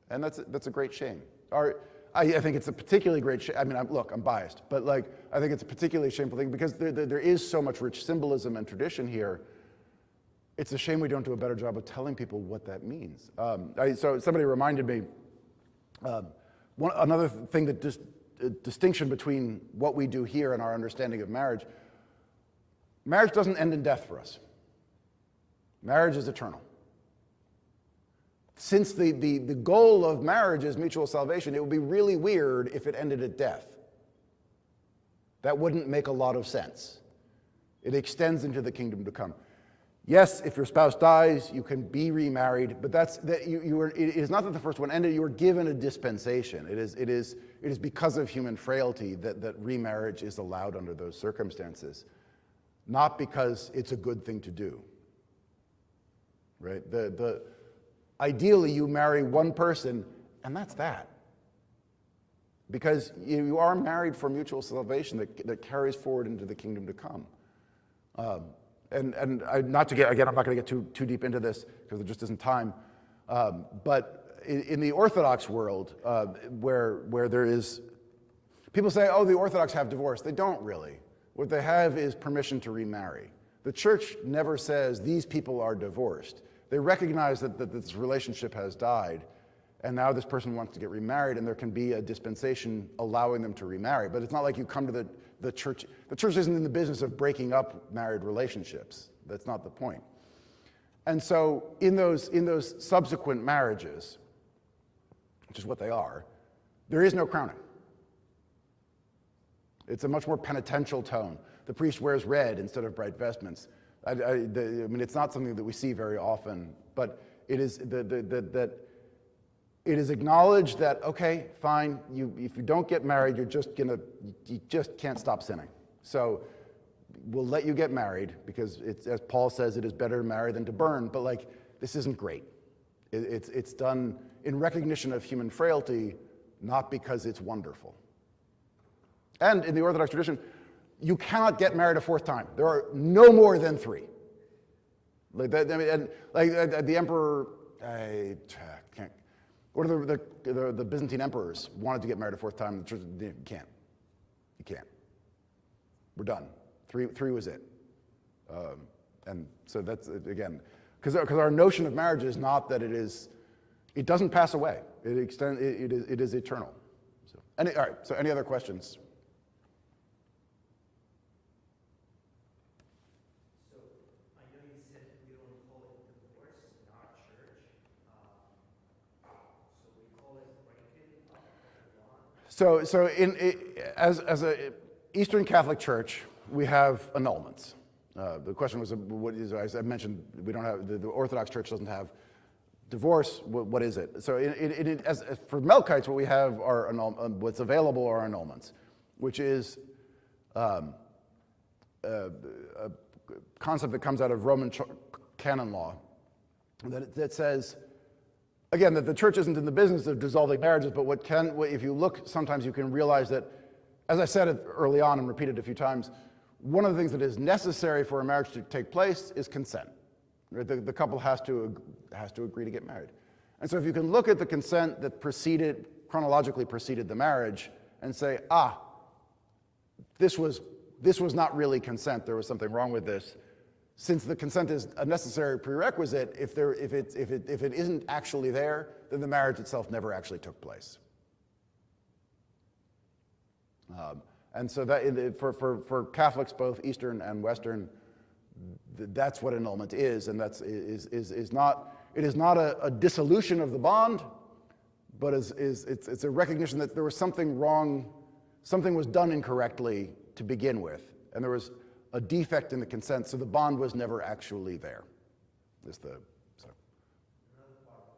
And that's a great shame. I think it's a particularly great shame. I mean, I'm biased, but I think it's a particularly shameful thing because there is so much rich symbolism and tradition here. It's a shame we don't do a better job of telling people what that means. So somebody reminded me, another thing that distinction between what we do here and our understanding of marriage. Marriage doesn't end in death for us. Marriage is eternal. since the goal of marriage is mutual salvation, it would be really weird if it ended at death. That wouldn't make a lot of sense. It extends into the kingdom to come. Yes, if your spouse dies, you can be remarried, but it is not that the first one ended. You were given a dispensation. It is because of human frailty that remarriage is allowed under those circumstances, not because it's a good thing to do. Right? Ideally, you marry one person, and that's that. Because you are married for mutual salvation that carries forward into the kingdom to come. And not to get, again, I'm not going to get too deep into this because there just isn't time. But in the Orthodox world, where there is, people say, oh, the Orthodox have divorce. They don't really. What they have is permission to remarry. The church never says these people are divorced. They recognize that this relationship has died, and now this person wants to get remarried, and there can be a dispensation allowing them to remarry. But it's not like you come to the church. The church isn't in the business of breaking up married relationships. That's not the point. And so in those subsequent marriages, which is what they are, there is no crowning. It's a much more penitential tone. The priest wears red instead of bright vestments. I mean, it's not something that we see very often, but it is that it is acknowledged that, okay, fine, if you don't get married, you just can't stop sinning. So we'll let you get married because it's, as Paul says, it is better to marry than to burn, but like, this isn't great. It's done in recognition of human frailty, not because it's wonderful. And in the Orthodox tradition, you cannot get married a fourth time. There are no more than 3. Like that, I mean, and like the emperor, I can't. What are the Byzantine emperors wanted to get married a fourth time? The church, you can't. You can't. We're done. Three was it. And so that's again, because our notion of marriage is not that it doesn't pass away. It is eternal. So all right. So any other questions? So as a Eastern Catholic Church, we have annulments. The question was, as I mentioned, we don't have, the Orthodox Church doesn't have divorce. What is it? So as for Melkites, what we have are what's available are annulments, which is a concept that comes out of Roman canon law that says, again, that the church isn't in the business of dissolving marriages, but if you look, sometimes you can realize that, as I said it early on and repeated a few times, one of the things that is necessary for a marriage to take place is consent. Right? The couple has to agree to get married. And so if you can look at the consent that chronologically preceded the marriage and say, this was not really consent, there was something wrong with this. Since the consent is a necessary prerequisite, if it isn't actually there, then the marriage itself never actually took place. And so that for Catholics, both Eastern and Western, that's what annulment is, and it is not a dissolution of the bond, but it's a recognition that there was something wrong, something was done incorrectly to begin with, and there was a defect in the consent, so the bond was never actually there.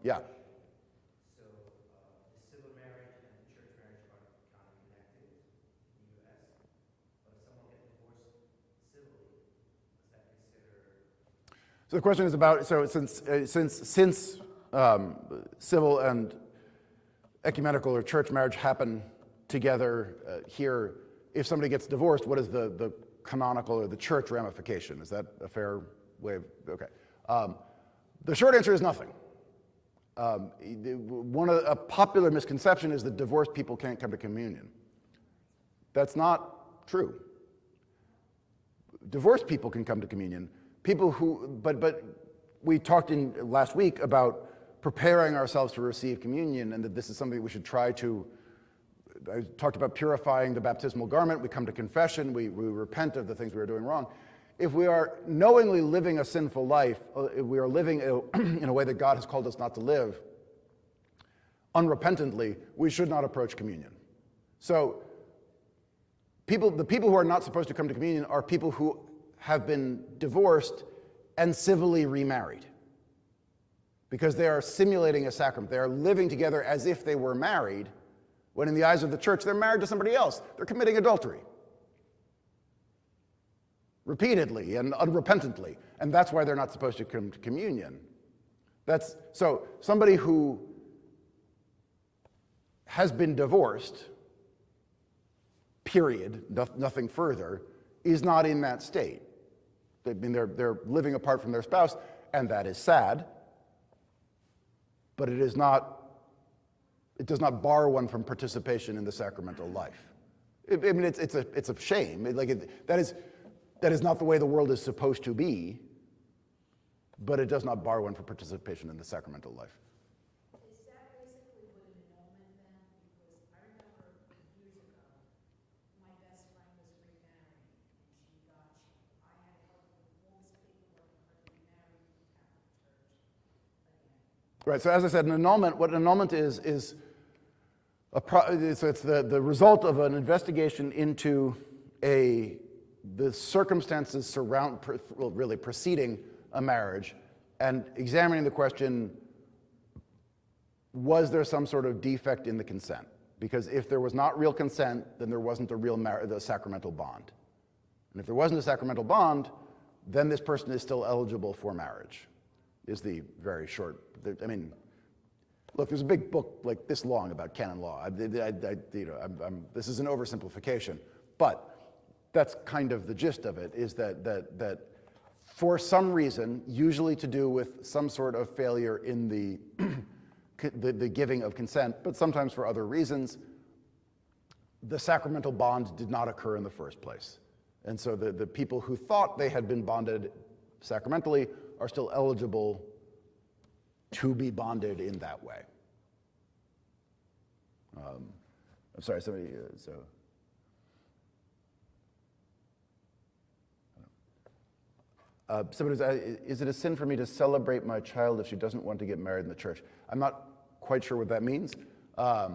Yeah. So the civil marriage and the church marriage are kind of connected in the U.S., but if someone gets divorced civilly, is that considered? So the question is about, so since civil and ecumenical or church marriage happen together here, if somebody gets divorced, what is the canonical or the church ramification? Is that a fair way of, okay. The short answer is nothing. A popular misconception is that divorced people can't come to communion. That's not true. Divorced people can come to communion. People who, but we talked last week about preparing ourselves to receive communion, and that this is something we should try to. I talked about purifying the baptismal garment. We come to confession. We repent of the things we were doing wrong. If we are knowingly living a sinful life, if we are living in a way that God has called us not to live, unrepentantly, we should not approach communion. So the people who are not supposed to come to communion are people who have been divorced and civilly remarried, because they are simulating a sacrament. They are living together as if they were married, when in the eyes of the church, they're married to somebody else. They're committing adultery repeatedly and unrepentantly, and that's why they're not supposed to come to communion. So somebody who has been divorced, period, nothing further, is not in that state. I mean, they're living apart from their spouse, and that is sad, but it does not bar one from participation in the sacramental life. I mean, it's a shame. That is not the way the world is supposed to be, but it does not bar one from participation in the sacramental life. Is that basically what an annulment then? Because I remember years ago, my best friend was remarried, and I had to help with all this paperwork for her to be married in the Catholic Church again. Right, so as I said, what an annulment is it's the result of an investigation into the circumstances preceding a marriage, and examining the question, was there some sort of defect in the consent? Because if there was not real consent, then there wasn't the sacramental bond. And if there wasn't a sacramental bond, then this person is still eligible for marriage, is the very short. I mean, look, there's a big book like this long about canon law. This is an oversimplification, but that's kind of the gist of it, is that for some reason, usually to do with some sort of failure in the giving of consent, but sometimes for other reasons, the sacramental bond did not occur in the first place. And so the people who thought they had been bonded sacramentally are still eligible to be bonded in that way. I'm sorry, somebody, somebody was, is it a sin for me to celebrate my child if she doesn't want to get married in the church? I'm not quite sure what that means. I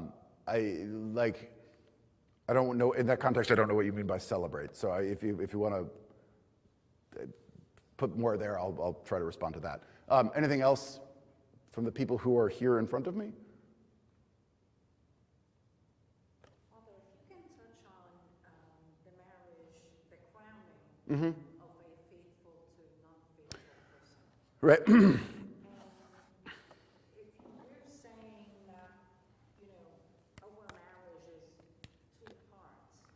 don't know, in that context, I don't know what you mean by celebrate. So if you want to put more there, I'll try to respond to that. Anything else from the people who are here in front of me? Father, if you can touch on the marriage, the crowning Mm-hmm. of a faithful to non-faithful person. Right. And if we're saying that, our marriage is two parts,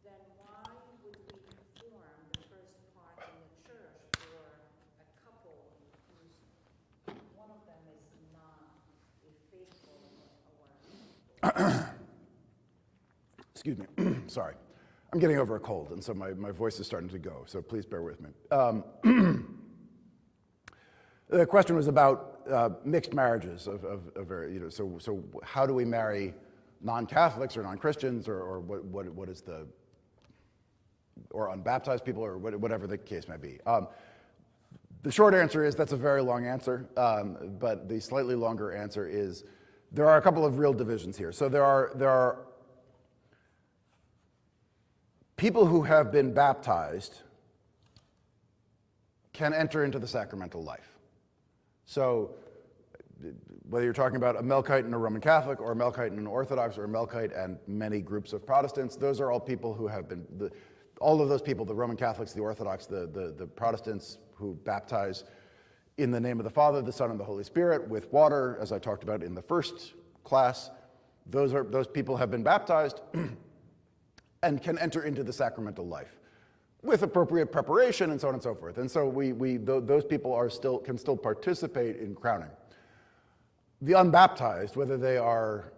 then why would we perform the first part in the church for a couple who's one of them is not a faithful or Excuse me. Sorry. I'm getting over a cold, and so my voice is starting to go, so please bear with me. The question was about mixed marriages so how do we marry non-Catholics or non-Christians, or what is or unbaptized people, or whatever the case may be. The short answer is that's a very long answer, but the slightly longer answer is there are a couple of real divisions here. So there are people who have been baptized can enter into the sacramental life. So whether you're talking about a Melkite and a Roman Catholic, or a Melkite and an Orthodox, or a Melkite and many groups of Protestants, those are all people who have been, all of those people, the Roman Catholics, the Orthodox, the Protestants who baptize in the name of the Father, the Son, and the Holy Spirit with water, as I talked about in the first class, those people have been baptized and can enter into the sacramental life with appropriate preparation and so on and so forth. And so those people can still participate in crowning. The unbaptized, whether they are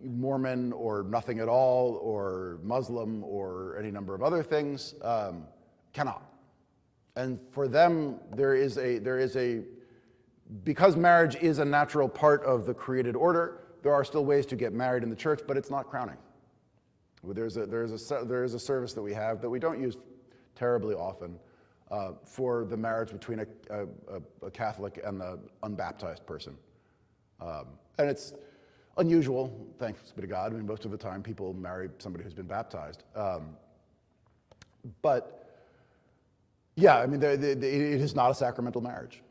Mormon or nothing at all, or Muslim, or any number of other things, cannot. And for them, because marriage is a natural part of the created order, there are still ways to get married in the church, but it's not crowning. There is a service that we have that we don't use terribly often, for the marriage between a Catholic and an unbaptized person. And it's unusual, thanks be to God. I mean, most of the time people marry somebody who's been baptized. But yeah, I mean, it is not a sacramental marriage,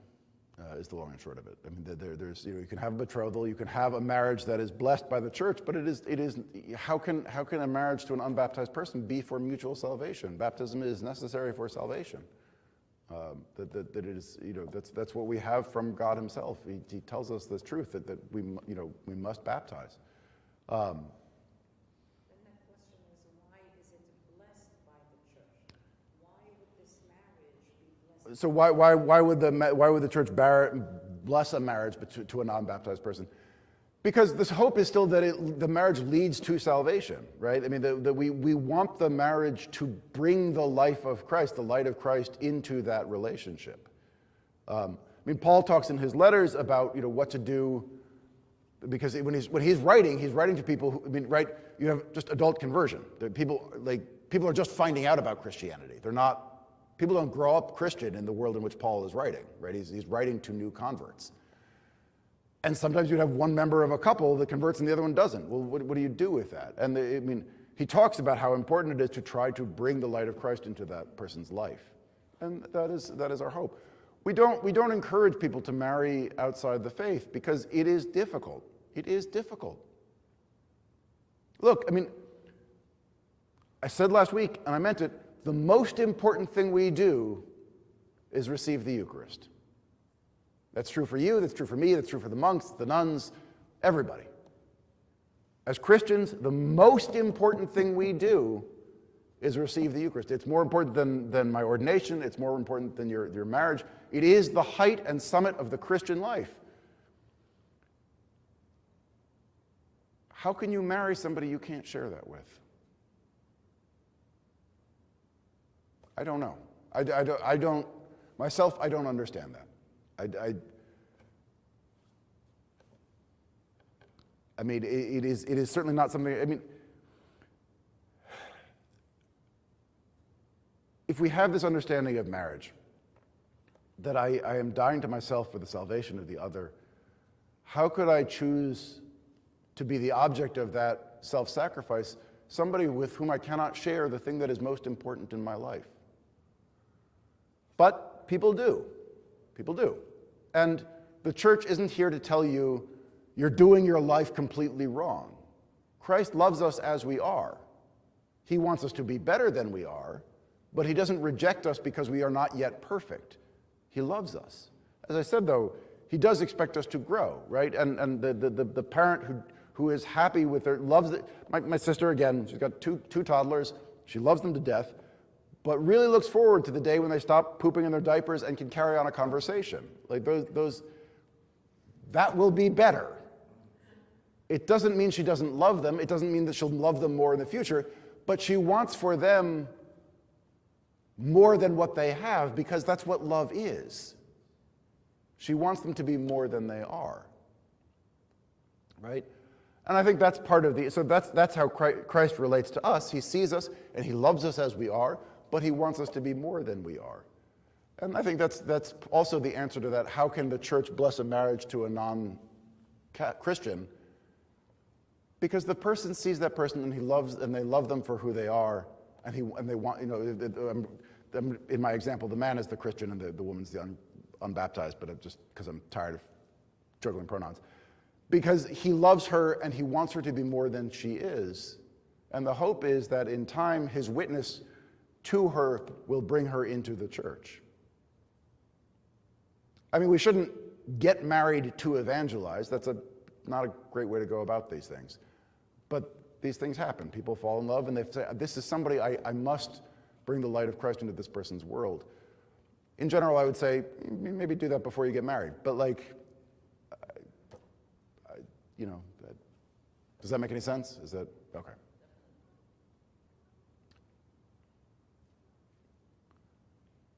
is the long and short of it. I mean, there's, you can have a betrothal, you can have a marriage that is blessed by the church, but it is. How can a marriage to an unbaptized person be for mutual salvation? Baptism is necessary for salvation. That it is, that's what we have from God Himself. He tells us this truth that we must baptize. Then that question is, why is it blessed by the church? Why would this marriage be blessed? So why would the church bless a marriage to a non-baptized person? Because this hope is still that the marriage leads to salvation, right? I mean, that we want the marriage to bring the life of Christ, the light of Christ, into that relationship. I mean, Paul talks in his letters about what to do, because when he's writing to people who, I mean, right? You have just adult conversion. People are just finding out about Christianity. People don't grow up Christian in the world in which Paul is writing, right? He's writing to new converts. And sometimes you'd have one member of a couple that converts and the other one doesn't. Well, what do you do with that? And I mean, he talks about how important it is to try to bring the light of Christ into that person's life. And that is our hope. We don't encourage people to marry outside the faith because it is difficult. It is difficult. Look, I mean, I said last week, and I meant it, the most important thing we do is receive the Eucharist. That's true for you, that's true for me, that's true for the monks, the nuns, everybody. As Christians, the most important thing we do is receive the Eucharist. It's more important than my ordination, it's more important than your marriage. It is the height and summit of the Christian life. How can you marry somebody you can't share that with? I don't know. I don't myself, I don't understand that. I mean, it is certainly not something, I mean, if we have this understanding of marriage, that I am dying to myself for the salvation of the other, how could I choose to be the object of that self-sacrifice, somebody with whom I cannot share the thing that is most important in my life? But people do. People do. And the church isn't here to tell you you're doing your life completely wrong. Christ loves us as we are. He wants us to be better than we are, but He doesn't reject us because we are not yet perfect. He loves us. As I said, though, He does expect us to grow, right? And the parent who is happy with her, loves it. My sister, again, she's got two toddlers. She loves them to death, but really looks forward to the day when they stop pooping in their diapers and can carry on a conversation. Like that will be better. It doesn't mean she doesn't love them. It doesn't mean that she'll love them more in the future, but she wants for them more than what they have because that's what love is. She wants them to be more than they are, right? And I think that's part of so that's how Christ relates to us. He sees us and He loves us as we are, but He wants us to be more than we are. And I think that's also the answer to that. How can the church bless a marriage to a non-Christian? Because the person sees that person and they love them for who they are, and they want, in my example, the man is the Christian and the woman's the unbaptized, but just because I'm tired of juggling pronouns. Because he loves her and he wants her to be more than she is. And the hope is that in time, his witness to her will bring her into the church. I mean, we shouldn't get married to evangelize. That's not a great way to go about these things. But these things happen. People fall in love and they say, this is somebody I must bring the light of Christ into this person's world. In general, I would say, maybe do that before you get married. But does that make any sense? Is that, okay.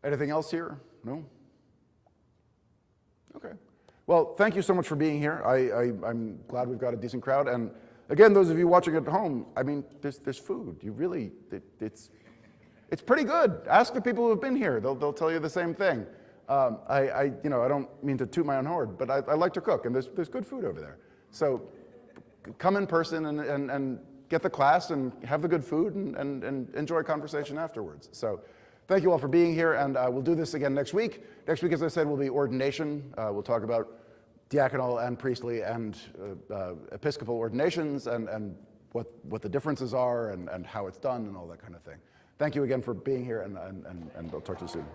Anything else here? No? Okay. Well, thank you so much for being here. I'm glad we've got a decent crowd. And again, those of you watching at home, I mean, there's food. You really, it's It's pretty good. Ask the people who have been here. They'll tell you the same thing. I don't mean to toot my own horn, but I like to cook, and there's good food over there. So come in person and get the class and have the good food and enjoy conversation afterwards. So thank you all for being here, and we'll do this again next week. Next week, as I said, will be ordination. We'll talk about diaconal and priestly and episcopal ordinations and what the differences are and how it's done and all that kind of thing. Thank you again for being here, and I'll talk to you soon.